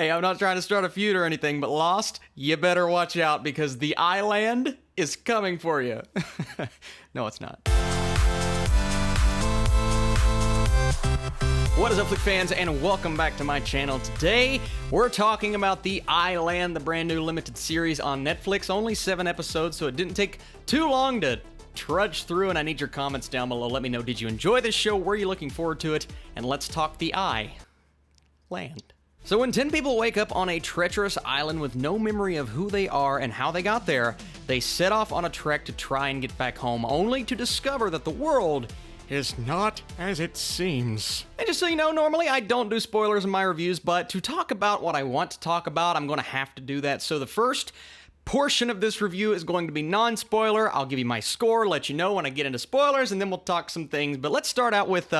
Hey, I'm not trying to start a feud or anything, but Lost, you better watch out because the island is coming for you. No, it's not. What is up, Flick fans, and welcome back to my channel. Today, we're talking about The Island, the brand new limited series on Netflix. Only 7 episodes, so it didn't take too long to trudge through, and I need your comments down below. Let me know, did you enjoy this show? Were you looking forward to it? And let's talk The Island. So when 10 people wake up on a treacherous island with no memory of who they are and how they got there, they set off on a trek to try and get back home, only to discover that the world is not as it seems. And just so you know, normally I don't do spoilers in my reviews, but to talk about what I want to talk about, I'm going to have to do that. So the first portion of this review is going to be non-spoiler. I'll give you my score, let you know when I get into spoilers, and then we'll talk some things. But let's start out with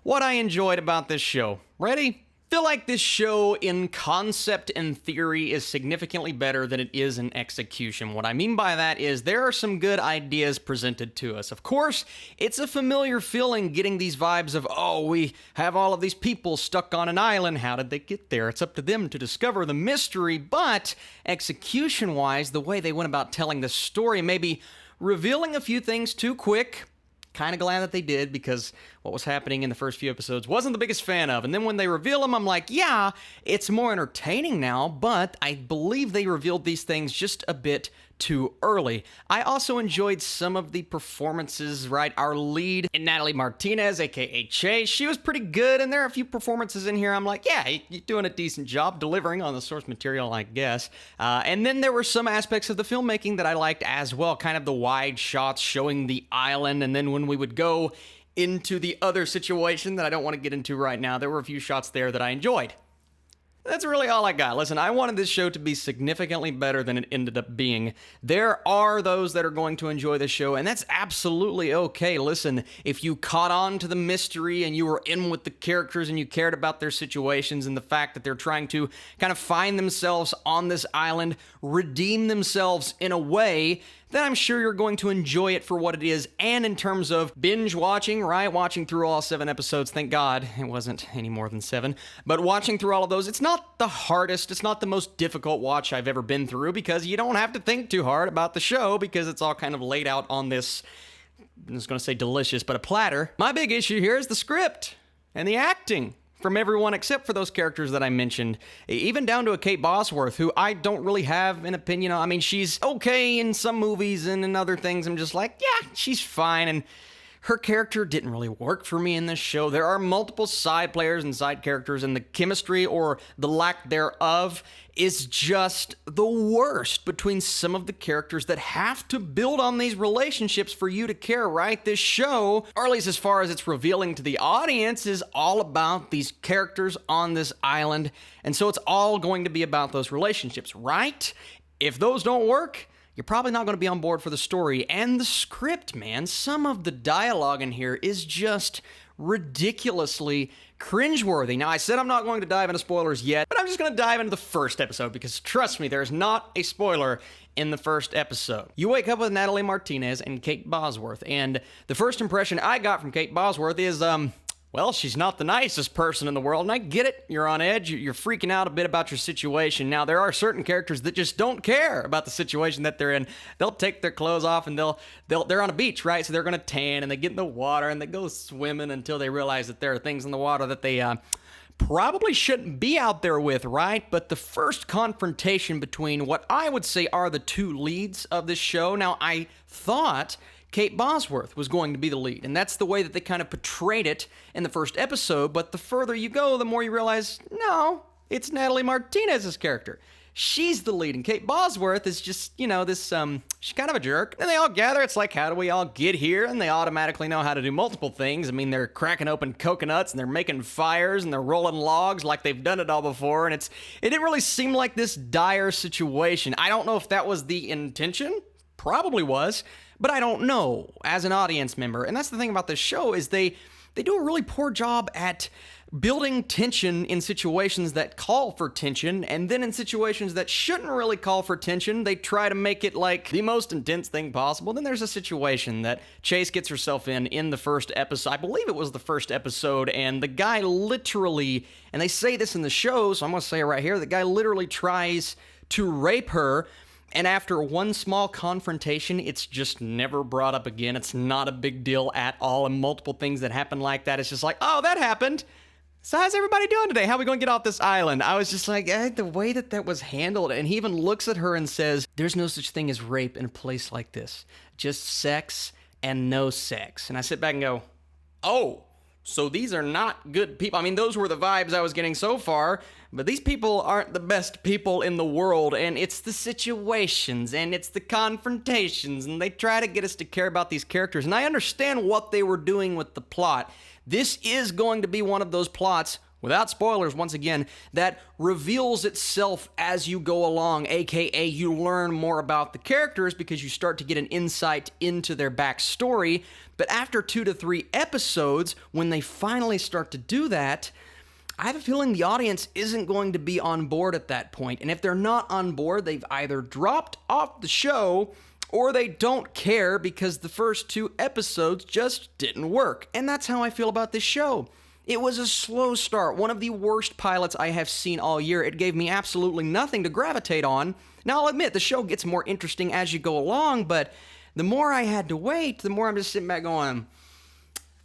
what I enjoyed about this show. Ready? I feel like this show in concept and theory is significantly better than it is in execution. What I mean by that is there are some good ideas presented to us. Of course, it's a familiar feeling getting these vibes of, oh, we have all of these people stuck on an island. How did they get there? It's up to them to discover the mystery. But execution-wise, the way they went about telling the story, maybe revealing a few things too quick. Kind of glad that they did, because what was happening in the first few episodes wasn't the biggest fan of. And then when they reveal them, I'm like, yeah, it's more entertaining now, but I believe they revealed these things just a bit too early. I also enjoyed some of the performances, right? Our lead, Natalie Martinez, aka Chase, she was pretty good, and there are a few performances in here I'm like, yeah, you're doing a decent job delivering on the source material, I guess. And then there were some aspects of the filmmaking that I liked as well, kind of the wide shots showing the island, and then when we would go into the other situation that I don't want to get into right now, there were a few shots there that I enjoyed. That's really all I got. Listen, I wanted this show to be significantly better than it ended up being. There are those that are going to enjoy this show, and that's absolutely okay. Listen, if you caught on to the mystery and you were in with the characters and you cared about their situations and the fact that they're trying to kind of find themselves on this island, redeem themselves in a way, then I'm sure you're going to enjoy it for what it is. And in terms of binge watching, right? Watching through all 7 episodes, thank God it wasn't any more than 7. But watching through all of those, it's not the hardest, it's not the most difficult watch I've ever been through, because you don't have to think too hard about the show, because it's all kind of laid out on this, I was going to say delicious, but a platter. My big issue here is the script and the acting from everyone except for those characters that I mentioned, even down to a Kate Bosworth, who I don't really have an opinion on. I mean, she's okay in some movies, and in other things I'm just like, yeah, she's fine, and her character didn't really work for me in this show. There are multiple side players and side characters, and the chemistry, or the lack thereof, is just the worst between some of the characters that have to build on these relationships for you to care, right? This show, or at least as far as it's revealing to the audience, is all about these characters on this island, and so it's all going to be about those relationships, right? If those don't work, you're probably not going to be on board for the story. And the script, man, some of the dialogue in here is just ridiculously cringeworthy. Now, I said I'm not going to dive into spoilers yet, but I'm just going to dive into the first episode, because trust me, there's not a spoiler in the first episode. You wake up with Natalie Martinez and Kate Bosworth, and the first impression I got from Kate Bosworth is, well, she's not the nicest person in the world, and I get it. You're on edge. You're freaking out a bit about your situation. Now, there are certain characters that just don't care about the situation that they're in. They'll take their clothes off, and they're on a beach, right? So they're going to tan, and they get in the water, and they go swimming until they realize that there are things in the water that they probably shouldn't be out there with, right? But the first confrontation between what I would say are the 2 leads of this show. Now, I thought Kate Bosworth was going to be the lead, and that's the way that they kind of portrayed it in the first episode, but the further you go, the more you realize, no, it's Natalie Martinez's character. She's the lead, and Kate Bosworth is just, you know, this, she's kind of a jerk. And they all gather, it's like, how do we all get here? And they automatically know how to do multiple things. I mean, they're cracking open coconuts, and they're making fires, and they're rolling logs like they've done it all before, and it didn't really seem like this dire situation. I don't know if that was the intention. Probably was, but I don't know as an audience member. And that's the thing about this show, is they do a really poor job at building tension in situations that call for tension, and then in situations that shouldn't really call for tension, they try to make it like the most intense thing possible. Then there's a situation that Chase gets herself in the first episode. I believe it was the first episode, and the guy literally, and they say this in the show, so I'm going to say it right here, the guy literally tries to rape her, and after one small confrontation, it's just never brought up again. It's not a big deal at all, and multiple things that happen like that, it's just like, oh, that happened. So how's everybody doing today? How are we going to get off this island? I was just like, the way that was handled, and he even looks at her and says, there's no such thing as rape in a place like this. Just sex and no sex. And I sit back and go, oh, so these are not good people. I mean, those were the vibes I was getting so far, but these people aren't the best people in the world, and it's the situations, and it's the confrontations, and they try to get us to care about these characters, and I understand what they were doing with the plot. This is going to be one of those plots, without spoilers once again, that reveals itself as you go along, aka you learn more about the characters because you start to get an insight into their backstory. But after 2 to 3 episodes, when they finally start to do that, I have a feeling the audience isn't going to be on board at that point. And if they're not on board, they've either dropped off the show or they don't care because the first 2 episodes just didn't work. And that's how I feel about this show. It was a slow start, one of the worst pilots I have seen all year. It gave me absolutely nothing to gravitate on. Now, I'll admit, the show gets more interesting as you go along, but the more I had to wait, the more I'm just sitting back going,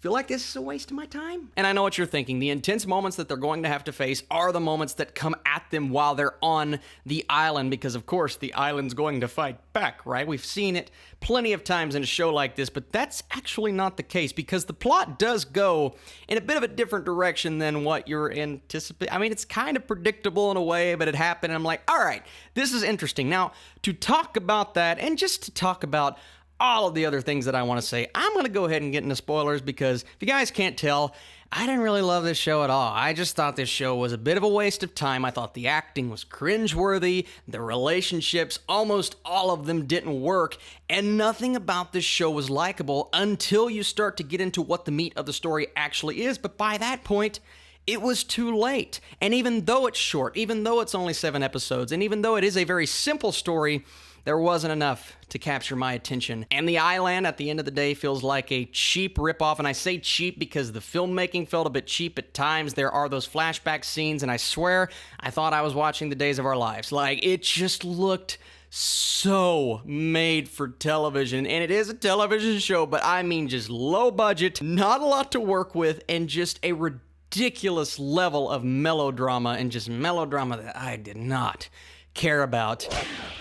feel like this is a waste of my time? And I know what you're thinking. The intense moments that they're going to have to face are the moments that come at them while they're on the island, because of course the island's going to fight back, right? We've seen it plenty of times in a show like this, but that's actually not the case because the plot does go in a bit of a different direction than what you're anticipating. I mean, it's kind of predictable in a way, but it happened, and I'm like, all right, this is interesting. Now, to talk about that, and just to talk about all of the other things that I want to say, I'm going to go ahead and get into spoilers because if you guys can't tell, I didn't really love this show at all. I just thought this show was a bit of a waste of time. I thought the acting was cringeworthy, the relationships, almost all of them didn't work, and nothing about this show was likable until you start to get into what the meat of the story actually is. But by that point, it was too late. And even though it's short, even though it's only 7 episodes, and even though it is a very simple story, there wasn't enough to capture my attention. And the island, at the end of the day, feels like a cheap ripoff. And I say cheap because the filmmaking felt a bit cheap at times. There are those flashback scenes, and I swear, I thought I was watching The Days of Our Lives. Like, it just looked so made for television. And it is a television show, but I mean just low budget, not a lot to work with, and just a ridiculous level of melodrama, and just melodrama that I did not care about.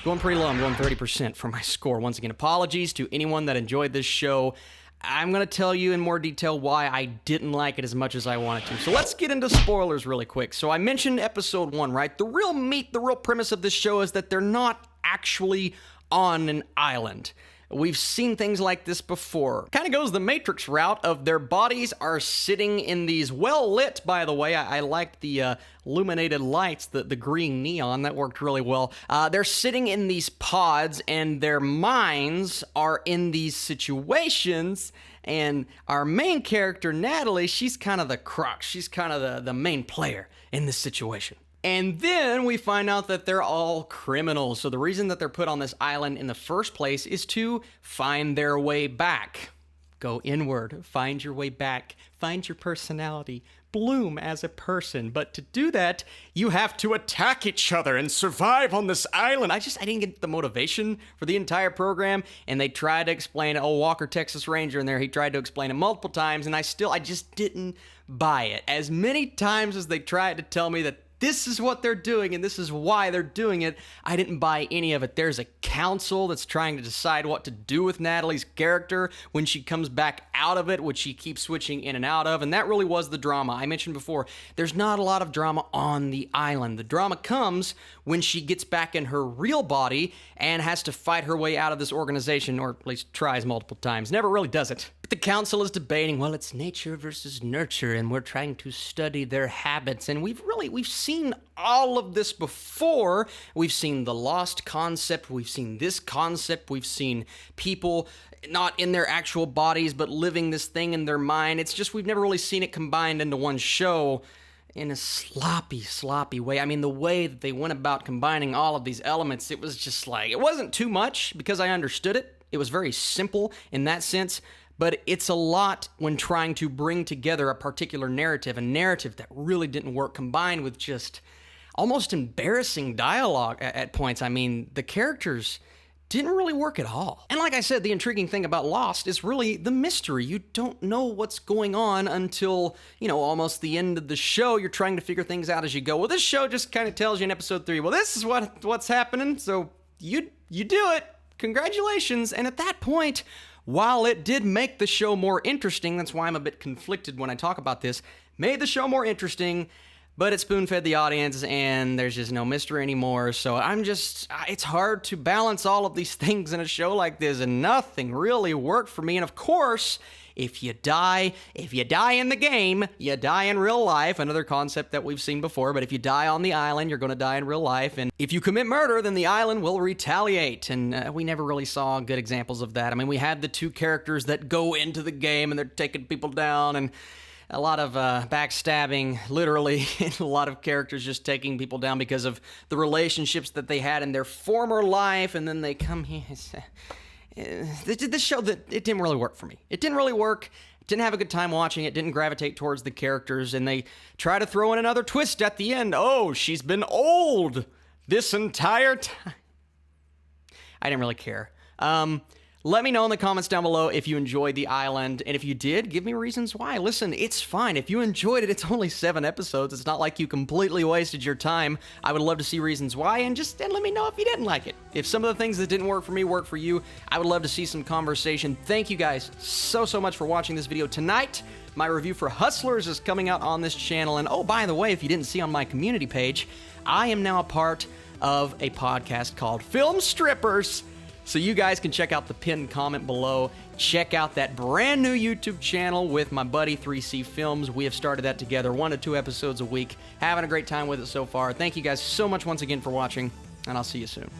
Going pretty low. I'm going 30% for my score. Once again, apologies to anyone that enjoyed this show. I'm going to tell you in more detail why I didn't like it as much as I wanted to. So let's get into spoilers really quick. So I mentioned episode 1, right? The real meat, the real premise of this show is that they're not actually on an island. We've seen things like this before. Kind of goes the Matrix route of their bodies are sitting in these, well lit, by the way. I liked the illuminated lights, the green neon, that worked really well. They're sitting in these pods, and their minds are in these situations, and our main character, Natalie, she's kind of the crux. She's kind of the main player in this situation. And then we find out that they're all criminals. So the reason that they're put on this island in the first place is to find their way back. Go inward, find your way back, find your personality, bloom as a person. But to do that, you have to attack each other and survive on this island. I didn't get the motivation for the entire program, and they tried to explain it. Oh, Walker, Texas Ranger in there, he tried to explain it multiple times, and I just didn't buy it. As many times as they tried to tell me that this is what they're doing, and this is why they're doing it, I didn't buy any of it. There's a council that's trying to decide what to do with Natalie's character when she comes back out of it, which she keeps switching in and out of, and that really was the drama. I mentioned before, there's not a lot of drama on the island. The drama comes when she gets back in her real body and has to fight her way out of this organization, or at least tries multiple times. Never really does it. But the council is debating, well, it's nature versus nurture, and we're trying to study their habits. And we've seen all of this before. We've seen the lost concept. We've seen this concept. We've seen people not in their actual bodies, but living this thing in their mind. It's just we've never really seen it combined into one show in a sloppy way. I mean, the way that they went about combining all of these elements, it was just like, it wasn't too much because I understood it. It was very simple in that sense, but it's a lot when trying to bring together a particular narrative, a narrative that really didn't work, combined with just almost embarrassing dialogue at points. I mean, the characters didn't really work at all. And like I said, the intriguing thing about Lost is really the mystery. You don't know what's going on until, almost the end of the show. You're trying to figure things out as you go. Well, this show just kind of tells you in episode 3, well, this is what's happening, so you do it. Congratulations. And at that point, while it did make the show more interesting, that's why I'm a bit conflicted when I talk about this, made the show more interesting, but it spoon-fed the audience, and there's just no mystery anymore. So it's hard to balance all of these things in a show like this, and nothing really worked for me. And of course, if you die in the game, you die in real life. Another concept that we've seen before, but if you die on the island, you're going to die in real life. And if you commit murder, then the island will retaliate. And we never really saw good examples of that. I mean, we had the two characters that go into the game and they're taking people down, and a lot of backstabbing, literally, and a lot of characters just taking people down because of the relationships that they had in their former life, and then they come here. This show, it didn't really work for me. It didn't really work. Didn't have a good time watching it. Didn't gravitate towards the characters, and they try to throw in another twist at the end. Oh, she's been old this entire time. I didn't really care. Let me know in the comments down below if you enjoyed The Island, and if you did, give me reasons why. Listen, it's fine. If you enjoyed it, it's only 7 episodes. It's not like you completely wasted your time. I would love to see reasons why, and let me know if you didn't like it. If some of the things that didn't work for me work for you, I would love to see some conversation. Thank you guys so much for watching this video tonight. My review for Hustlers is coming out on this channel, and oh, by the way, if you didn't see on my community page, I am now a part of a podcast called Film Strippers. So you guys can check out the pinned comment below. Check out that brand new YouTube channel with my buddy 3C Films. We have started that together, 1 to 2 episodes a week. Having a great time with it so far. Thank you guys so much once again for watching, and I'll see you soon.